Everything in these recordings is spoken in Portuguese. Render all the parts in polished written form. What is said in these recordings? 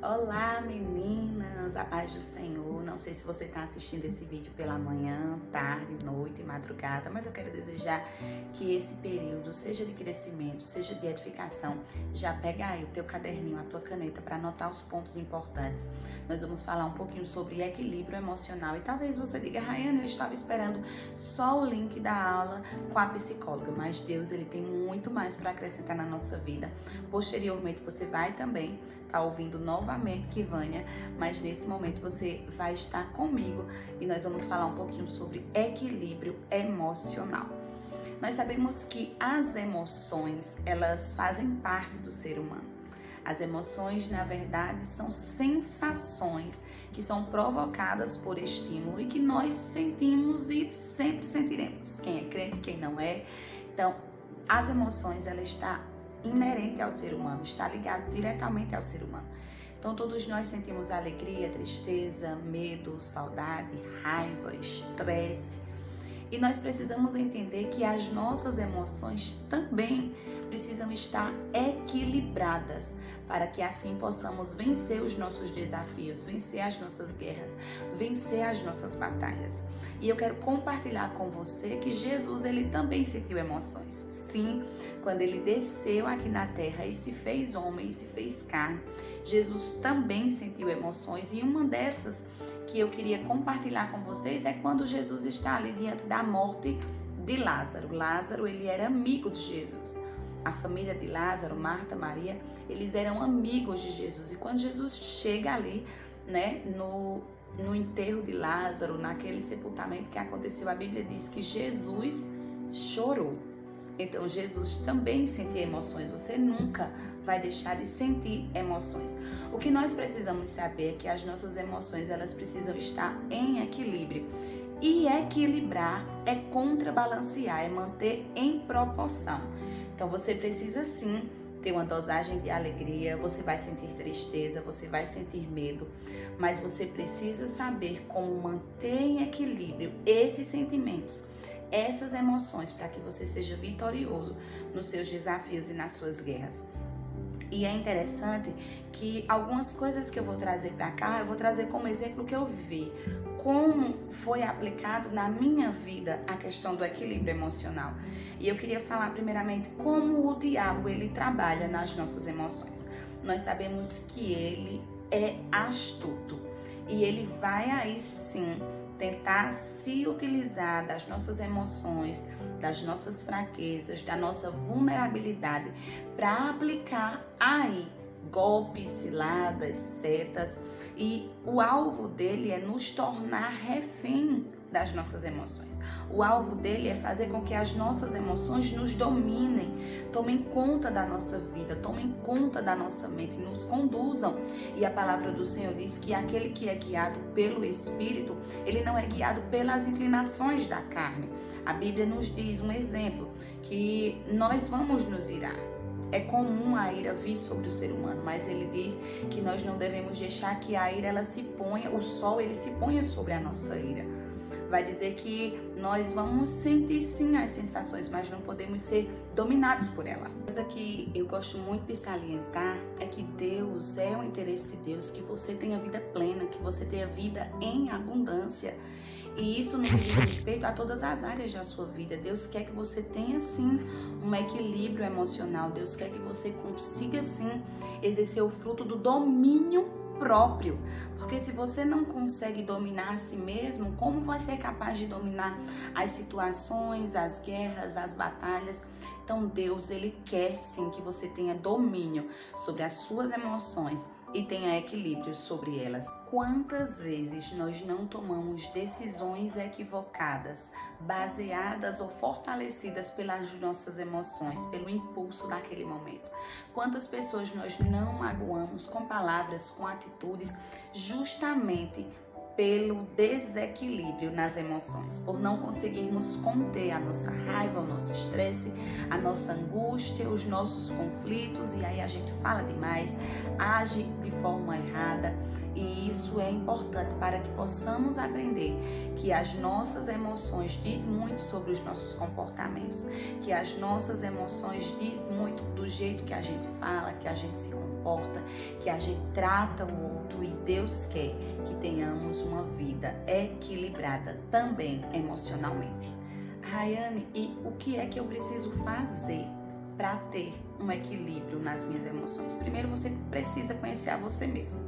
Olá meninas, a paz do Senhor. Não sei se você está assistindo esse vídeo pela manhã, tarde, noite, madrugada, mas eu quero desejar que esse período seja de crescimento, seja de edificação. Já pega aí o teu caderninho, a tua caneta para anotar os pontos importantes. Nós vamos falar um pouquinho sobre equilíbrio emocional e talvez você diga: Rayane, eu estava esperando só o link da aula com a psicóloga, mas Deus ele tem muito mais para acrescentar na nossa vida. Posteriormente você vai também estar ouvindo novamente Kivânia, mas nesse momento você vai estar comigo e nós vamos falar um pouquinho sobre equilíbrio emocional. Nós sabemos que as emoções, elas fazem parte do ser humano. As emoções, na verdade, são sensações que são provocadas por estímulo e que nós sentimos e sempre sentiremos. Quem é crente, quem não é. Então, as emoções, ela está inerente ao ser humano, está ligado diretamente ao ser humano. Então todos nós sentimos alegria, tristeza, medo, saudade, raiva, estresse. E nós precisamos entender que as nossas emoções também precisam estar equilibradas para que assim possamos vencer os nossos desafios, vencer as nossas guerras, vencer as nossas batalhas. E eu quero compartilhar com você que Jesus, ele também sentiu emoções. Sim, quando ele desceu aqui na terra e se fez homem e se fez carne, Jesus também sentiu emoções, e uma dessas que eu queria compartilhar com vocês é quando Jesus está ali diante da morte de Lázaro. Lázaro, ele era amigo de Jesus. A família de Lázaro, Marta, Maria, eles eram amigos de Jesus. E quando Jesus chega ali, né, no enterro de Lázaro, naquele sepultamento que aconteceu, a Bíblia diz que Jesus chorou. Então Jesus também sentia emoções. Você nunca vai deixar de sentir emoções. O que nós precisamos saber é que as nossas emoções, elas precisam estar em equilíbrio. E equilibrar é contrabalancear, é manter em proporção. Então você precisa sim ter uma dosagem de alegria, você vai sentir tristeza, você vai sentir medo, mas você precisa saber como manter em equilíbrio esses sentimentos, essas emoções, para que você seja vitorioso nos seus desafios e nas suas guerras. E é interessante que algumas coisas que eu vou trazer para cá, eu vou trazer como exemplo que eu vivi, como foi aplicado na minha vida a questão do equilíbrio emocional. E eu queria falar primeiramente como o diabo ele trabalha nas nossas emoções. Nós sabemos que ele é astuto e ele vai aí sim tentar se utilizar das nossas emoções, das nossas fraquezas, da nossa vulnerabilidade para aplicar aí golpes, ciladas, setas, e o alvo dele é nos tornar refém das nossas emoções. O alvo dele é fazer com que as nossas emoções nos dominem, tomem conta da nossa vida, tomem conta da nossa mente, nos conduzam. E a palavra do Senhor diz que aquele que é guiado pelo Espírito, ele não é guiado pelas inclinações da carne. A Bíblia nos diz um exemplo, que nós vamos nos irar. É comum a ira vir sobre o ser humano, mas ele diz que nós não devemos deixar que a ira ela se ponha, o sol ele se ponha sobre a nossa ira. Vai dizer que nós vamos sentir sim as sensações, mas não podemos ser dominados por ela. A coisa que eu gosto muito de salientar é que Deus, é o interesse de Deus que você tenha vida plena, que você tenha vida em abundância. E isso não diz respeito a todas as áreas da sua vida. Deus quer que você tenha sim um equilíbrio emocional. Deus quer que você consiga sim exercer o fruto do domínio próprio. Porque se você não consegue dominar a si mesmo, como vai ser capaz de dominar as situações, as guerras, as batalhas? Então Deus, ele quer sim que você tenha domínio sobre as suas emoções e tenha equilíbrio sobre elas. Quantas vezes nós não tomamos decisões equivocadas, baseadas ou fortalecidas pelas nossas emoções, pelo impulso daquele momento? Quantas pessoas nós não magoamos com palavras, com atitudes, justamente pelo desequilíbrio nas emoções, por não conseguirmos conter a nossa raiva, o nosso estresse, a nossa angústia, os nossos conflitos, e aí a gente fala demais, age de forma errada, e isso é importante para que possamos aprender que as nossas emoções diz muito sobre os nossos comportamentos, que as nossas emoções diz muito do jeito que a gente fala, que a gente se comporta, que a gente trata o outro, e Deus quer que tenhamos uma vida equilibrada também emocionalmente. Rayane, e o que é que eu preciso fazer para ter um equilíbrio nas minhas emoções? Primeiro, você precisa conhecer a você mesmo.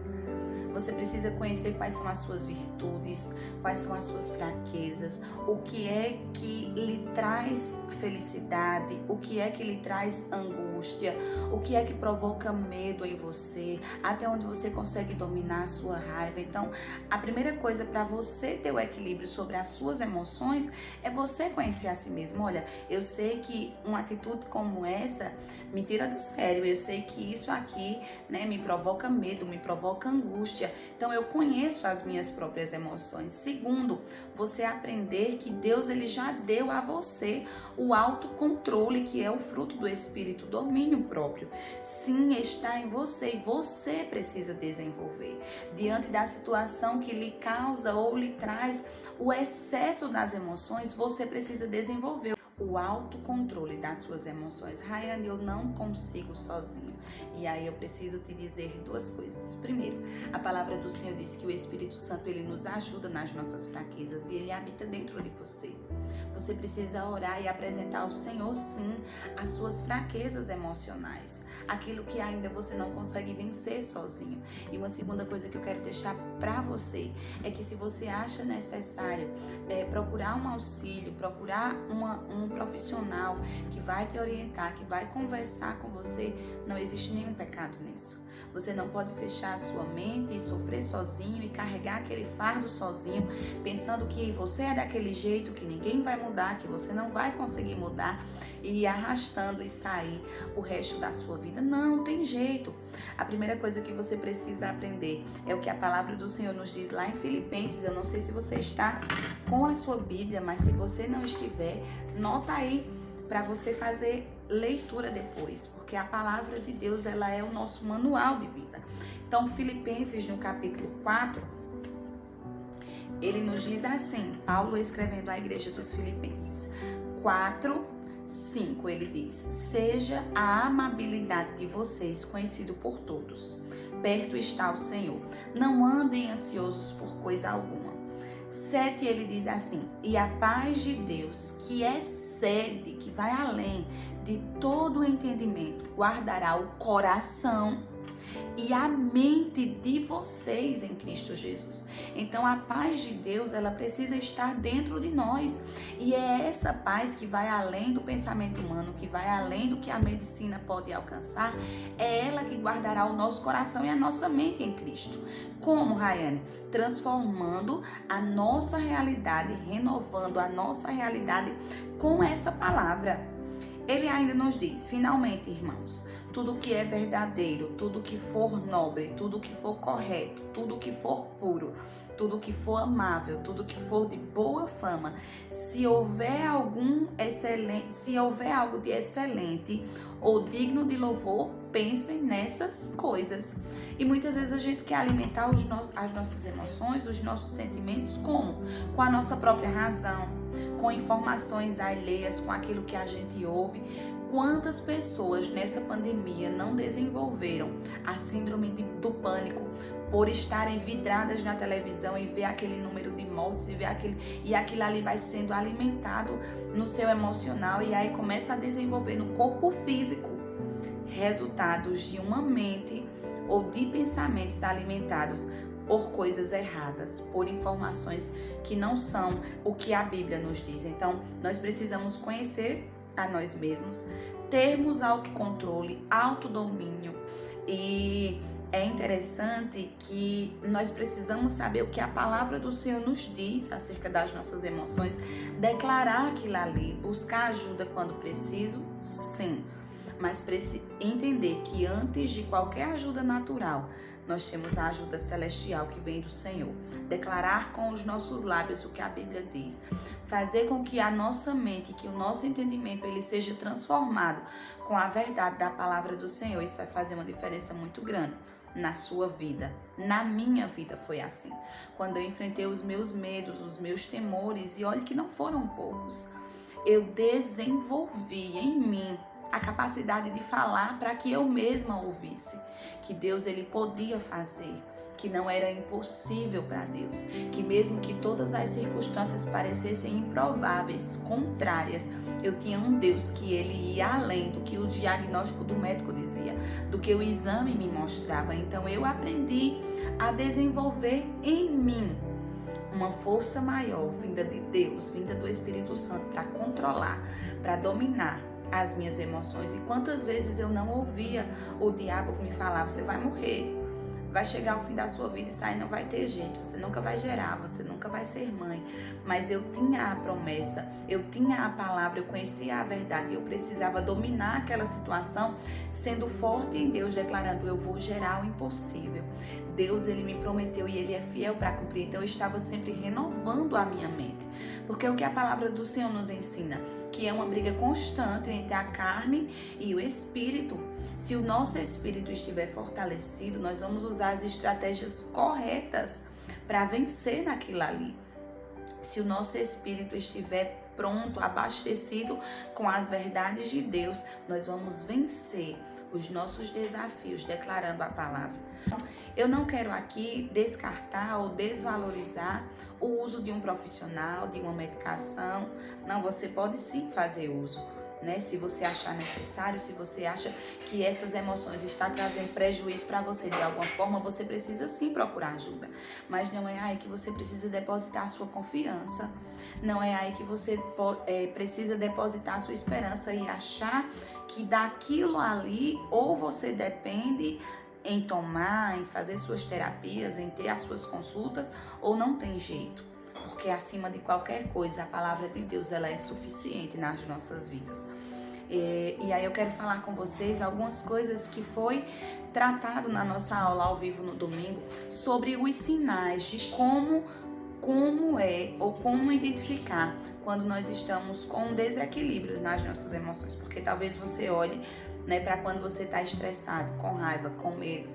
Você precisa conhecer quais são as suas virtudes, quais são as suas fraquezas, o que é que lhe traz felicidade, o que é que lhe traz angústia, o que é que provoca medo em você, até onde você consegue dominar a sua raiva. Então, a primeira coisa para você ter o equilíbrio sobre as suas emoções é você conhecer a si mesmo. Olha, eu sei que uma atitude como essa me tira do sério, eu sei que isso aqui, né, me provoca medo, me provoca angústia. Então eu conheço as minhas próprias emoções. Segundo, você aprender que Deus ele já deu a você o autocontrole, que é o fruto do Espírito, domínio próprio. Sim, está em você e você precisa desenvolver. Diante da situação que lhe causa ou lhe traz o excesso das emoções, você precisa desenvolver o autocontrole das suas emoções. Rayane, eu não consigo sozinho. E aí eu preciso te dizer duas coisas. Primeiro, a palavra do Senhor diz que o Espírito Santo ele nos ajuda nas nossas fraquezas e ele habita dentro de você. Você precisa orar e apresentar ao Senhor, sim, as suas fraquezas emocionais, aquilo que ainda você não consegue vencer sozinho. E uma segunda coisa que eu quero deixar para você é que se você acha necessário procurar um auxílio, procurar um profissional que vai te orientar, que vai conversar com você, não existe nenhum pecado nisso. Você não pode fechar a sua mente e sofrer sozinho e carregar aquele fardo sozinho, pensando que você é daquele jeito, que ninguém vai mudar, que você não vai conseguir mudar e ir arrastando e sair o resto da sua vida. Não tem jeito. A primeira coisa que você precisa aprender é o que a palavra do Senhor nos diz lá em Filipenses. Eu não sei se você está com a sua Bíblia, mas se você não estiver, nota aí para você fazer leitura depois, porque a palavra de Deus ela é o nosso manual de vida. Então, Filipenses no capítulo 4, ele nos diz assim, Paulo escrevendo à igreja dos Filipenses, 4:5, ele diz: seja a amabilidade de vocês conhecido por todos, perto está o Senhor, não andem ansiosos por coisa alguma. 7, ele diz assim: e a paz de Deus, que excede, que vai além de todo o entendimento, guardará o coração e a mente de vocês em Cristo Jesus. Então a paz de Deus, ela precisa estar dentro de nós, e é essa paz que vai além do pensamento humano, que vai além do que a medicina pode alcançar, é ela que guardará o nosso coração e a nossa mente em Cristo. Como, Rayane? Transformando a nossa realidade, renovando a nossa realidade com essa palavra. Ele ainda nos diz, finalmente, irmãos, tudo que é verdadeiro, tudo que for nobre, tudo que for correto, tudo que for puro, tudo que for amável, tudo que for de boa fama, se houver algo de excelente ou digno de louvor, pensem nessas coisas. E muitas vezes a gente quer alimentar as nossas emoções, os nossos sentimentos, como? Com a nossa própria razão, com informações alheias, com aquilo que a gente ouve. Quantas pessoas nessa pandemia não desenvolveram a síndrome do pânico por estarem vidradas na televisão e ver aquele número de mortes e aquilo ali vai sendo alimentado no seu emocional e aí começa a desenvolver no corpo físico resultados de uma mente ou de pensamentos alimentados por coisas erradas, por informações que não são o que a Bíblia nos diz. Então, nós precisamos conhecer a nós mesmos, termos autocontrole, autodomínio, e é interessante que nós precisamos saber o que a palavra do Senhor nos diz acerca das nossas emoções, declarar aquilo ali, buscar ajuda quando preciso, sim, mas entender que antes de qualquer ajuda natural, nós temos a ajuda celestial que vem do Senhor. Declarar com os nossos lábios o que a Bíblia diz. Fazer com que a nossa mente, que o nosso entendimento, ele seja transformado com a verdade da palavra do Senhor. Isso vai fazer uma diferença muito grande na sua vida. Na minha vida foi assim. Quando eu enfrentei os meus medos, os meus temores, e olha que não foram poucos, eu desenvolvi em mim a capacidade de falar para que eu mesma ouvisse que Deus ele podia fazer, que não era impossível para Deus, que mesmo que todas as circunstâncias parecessem improváveis, contrárias, eu tinha um Deus que ele ia além do que o diagnóstico do médico dizia, do que o exame me mostrava. Então eu aprendi a desenvolver em mim uma força maior, vinda de Deus, vinda do Espírito Santo, para controlar, para dominar as minhas emoções. E quantas vezes eu não ouvia o diabo me falar: você vai morrer, vai chegar ao fim da sua vida e sair, não vai ter jeito, você nunca vai gerar, você nunca vai ser mãe. Mas eu tinha a promessa, eu tinha a palavra, eu conhecia a verdade, eu precisava dominar aquela situação, sendo forte em Deus, declarando: eu vou gerar o impossível. Deus, ele me prometeu e ele é fiel para cumprir. Então eu estava sempre renovando a minha mente, porque o que a palavra do Senhor nos ensina, que é uma briga constante entre a carne e o espírito. Se o nosso espírito estiver fortalecido, nós vamos usar as estratégias corretas para vencer naquilo ali. Se o nosso espírito estiver pronto, abastecido com as verdades de Deus, nós vamos vencer os nossos desafios, declarando a palavra. Eu não quero aqui descartar ou desvalorizar o uso de um profissional, de uma medicação. Não, você pode sim fazer uso, né? Se você achar necessário, se você acha que essas emoções estão trazendo prejuízo para você de alguma forma, você precisa sim procurar ajuda. Mas não é aí que você precisa depositar a sua confiança. Não é aí que você precisa depositar a sua esperança e achar que daquilo ali ou você depende em tomar, em fazer suas terapias, em ter as suas consultas, ou não tem jeito. Porque acima de qualquer coisa, a palavra de Deus ela é suficiente nas nossas vidas. E aí eu quero falar com vocês algumas coisas que foi tratado na nossa aula ao vivo no domingo, sobre os sinais de como é ou como identificar quando nós estamos com um desequilíbrio nas nossas emoções. Porque talvez você olhe, né, para quando você está estressado, com raiva, com medo,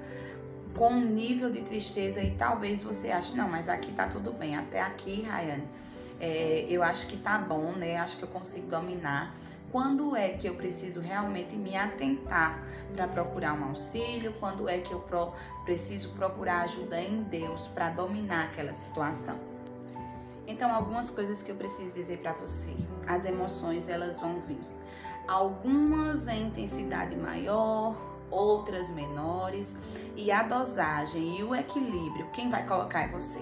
com um nível de tristeza, e talvez você ache: não, mas aqui tá tudo bem, até aqui, Rayane, eu acho que tá bom, né, acho que eu consigo dominar. Quando é que eu preciso realmente me atentar para procurar um auxílio? Quando é que eu preciso procurar ajuda em Deus para dominar aquela situação? Então, algumas coisas que eu preciso dizer para você. As emoções, elas vão vir. Algumas em intensidade maior, outras menores, e a dosagem e o equilíbrio, quem vai colocar é você.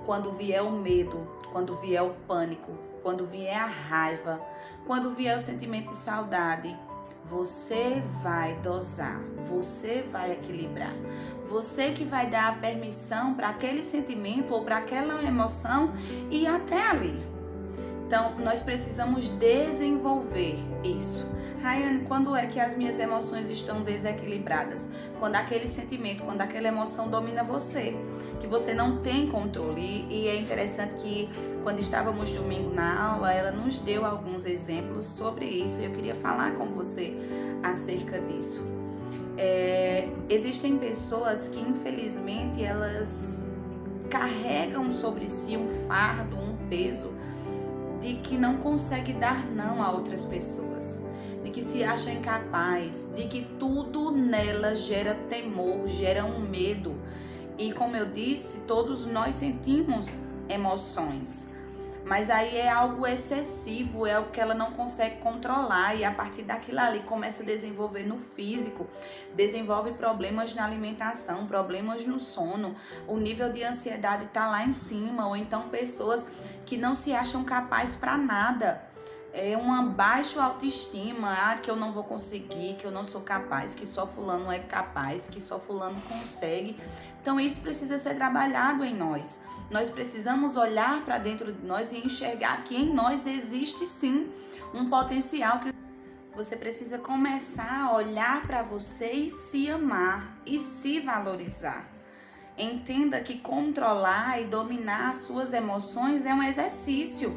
Quando vier o medo, quando vier o pânico, quando vier a raiva, quando vier o sentimento de saudade, você vai dosar, você vai equilibrar. Você que vai dar a permissão para aquele sentimento ou para aquela emoção ir até ali. Então, nós precisamos desenvolver isso. Rayane, quando é que as minhas emoções estão desequilibradas? Quando aquele sentimento, quando aquela emoção domina você, que você não tem controle. E é interessante que quando estávamos domingo na aula, ela nos deu alguns exemplos sobre isso. E eu queria falar com você acerca disso. Existem pessoas que, infelizmente, elas carregam sobre si um fardo, um peso, de que não consegue dar não a outras pessoas, de que se acha incapaz, de que tudo nela gera temor, gera um medo. E como eu disse, todos nós sentimos emoções, mas aí é algo excessivo, é algo que ela não consegue controlar, e a partir daquilo ali começa a desenvolver no físico, desenvolve problemas na alimentação, problemas no sono, o nível de ansiedade está lá em cima, ou então pessoas que não se acham capazes para nada, é uma baixa autoestima, que eu não vou conseguir, que eu não sou capaz, que só fulano é capaz, que só fulano consegue. Então isso precisa ser trabalhado em nós. Nós precisamos olhar para dentro de nós e enxergar que em nós existe sim um potencial, que você precisa começar a olhar para você e se amar e se valorizar. Entenda que controlar e dominar as suas emoções é um exercício.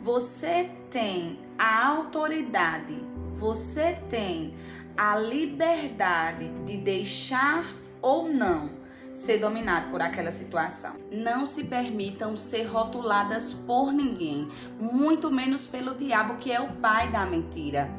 Você tem a autoridade, você tem a liberdade de deixar ou não ser dominado por aquela situação. Não se permitam ser rotuladas por ninguém, muito menos pelo diabo, que é o pai da mentira.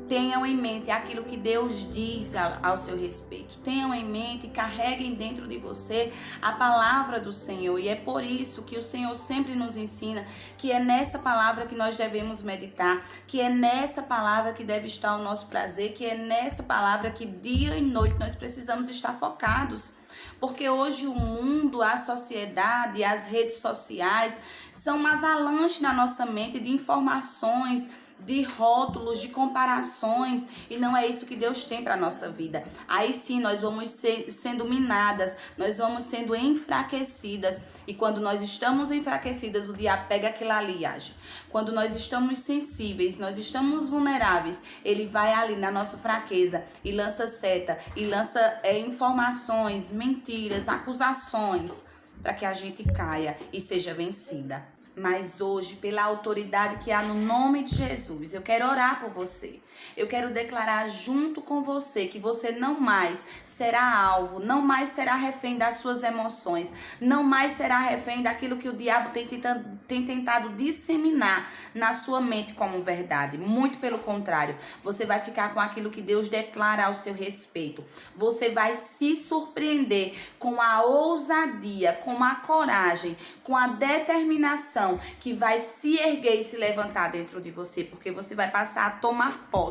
Tenham em mente aquilo que Deus diz ao seu respeito. Tenham em mente, carreguem dentro de você a palavra do Senhor. E é por isso que o Senhor sempre nos ensina que é nessa palavra que nós devemos meditar, que é nessa palavra que deve estar o nosso prazer, que é nessa palavra que dia e noite nós precisamos estar focados. Porque hoje o mundo, a sociedade, as redes sociais são uma avalanche na nossa mente de informações, de rótulos, de comparações, e não é isso que Deus tem para a nossa vida. Aí sim nós vamos sendo minadas, nós vamos sendo enfraquecidas, e quando nós estamos enfraquecidas, o diabo pega aquilo ali e age. Quando nós estamos sensíveis, nós estamos vulneráveis, ele vai ali na nossa fraqueza e lança seta, e lança informações, mentiras, acusações, para que a gente caia e seja vencida. Mas hoje, pela autoridade que há no nome de Jesus, eu quero orar por você. Eu quero declarar junto com você que você não mais será alvo, não mais será refém das suas emoções, não mais será refém daquilo que o diabo tem tentado disseminar na sua mente como verdade. Muito pelo contrário, você vai ficar com aquilo que Deus declara ao seu respeito. Você vai se surpreender com a ousadia, com a coragem, com a determinação que vai se erguer e se levantar dentro de você, porque você vai passar a tomar posse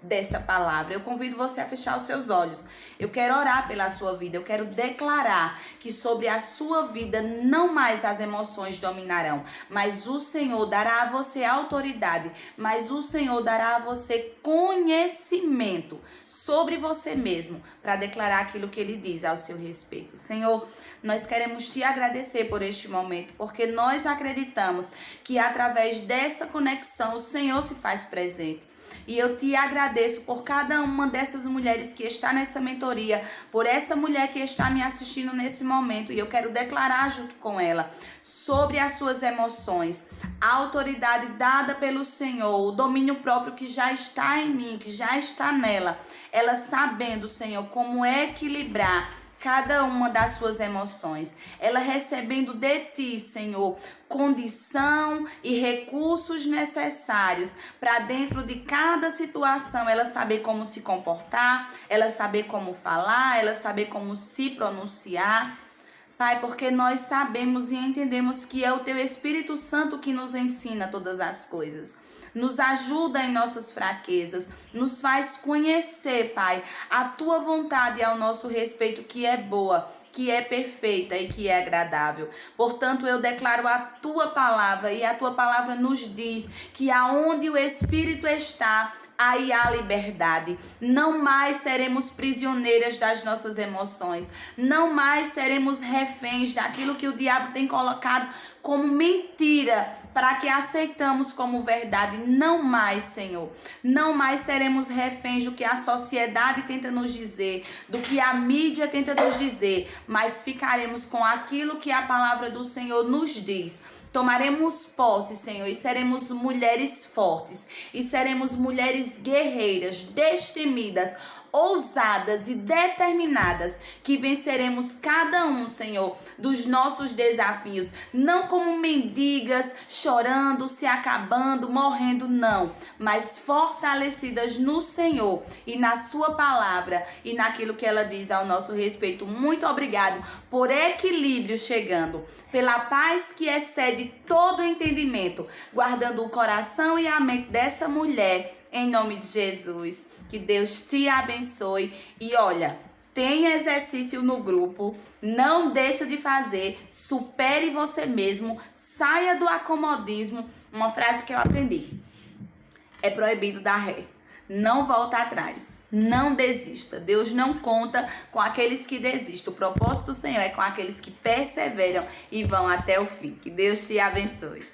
dessa palavra. Eu convido você a fechar os seus olhos. Eu quero orar pela sua vida. Eu quero declarar que sobre a sua vida não mais as emoções dominarão, mas o Senhor dará a você autoridade, mas o Senhor dará a você conhecimento sobre você mesmo para declarar aquilo que Ele diz ao seu respeito. Senhor, nós queremos te agradecer por este momento, porque nós acreditamos que através dessa conexão o Senhor se faz presente. E eu te agradeço por cada uma dessas mulheres que está nessa mentoria, por essa mulher que está me assistindo nesse momento. E eu quero declarar junto com ela sobre as suas emoções, a autoridade dada pelo Senhor, o domínio próprio que já está em mim, que já está nela. Ela sabendo, Senhor, como equilibrar cada uma das suas emoções, ela recebendo de ti, Senhor, condição e recursos necessários para dentro de cada situação, ela saber como se comportar, ela saber como falar, ela saber como se pronunciar. Pai, porque nós sabemos e entendemos que é o Teu Espírito Santo que nos ensina todas as coisas. Nos ajuda em nossas fraquezas, nos faz conhecer, Pai, a Tua vontade ao nosso respeito, que é boa, que é perfeita e que é agradável. Portanto, eu declaro a Tua palavra, e a Tua palavra nos diz que aonde o Espírito está, aí há liberdade. Não mais seremos prisioneiras das nossas emoções. Não mais seremos reféns daquilo que o diabo tem colocado como mentira para que aceitamos como verdade. Não mais, Senhor. Não mais seremos reféns do que a sociedade tenta nos dizer, do que a mídia tenta nos dizer, mas ficaremos com aquilo que a palavra do Senhor nos diz. Tomaremos posse, Senhor, e seremos mulheres fortes, e seremos mulheres guerreiras, destemidas, ousadas e determinadas, que venceremos cada um, Senhor, dos nossos desafios, não como mendigas, chorando, se acabando, morrendo, não, mas fortalecidas no Senhor e na sua palavra e naquilo que ela diz ao nosso respeito. Muito obrigado por equilíbrio chegando, pela paz que excede todo entendimento, guardando o coração e a mente dessa mulher, em nome de Jesus. Que Deus te abençoe. E olha, tem exercício no grupo, não deixa de fazer, supere você mesmo, saia do acomodismo. Uma frase que eu aprendi: é proibido dar ré, não volta atrás, não desista. Deus não conta com aqueles que desistem. O propósito do Senhor é com aqueles que perseveram e vão até o fim. Que Deus te abençoe.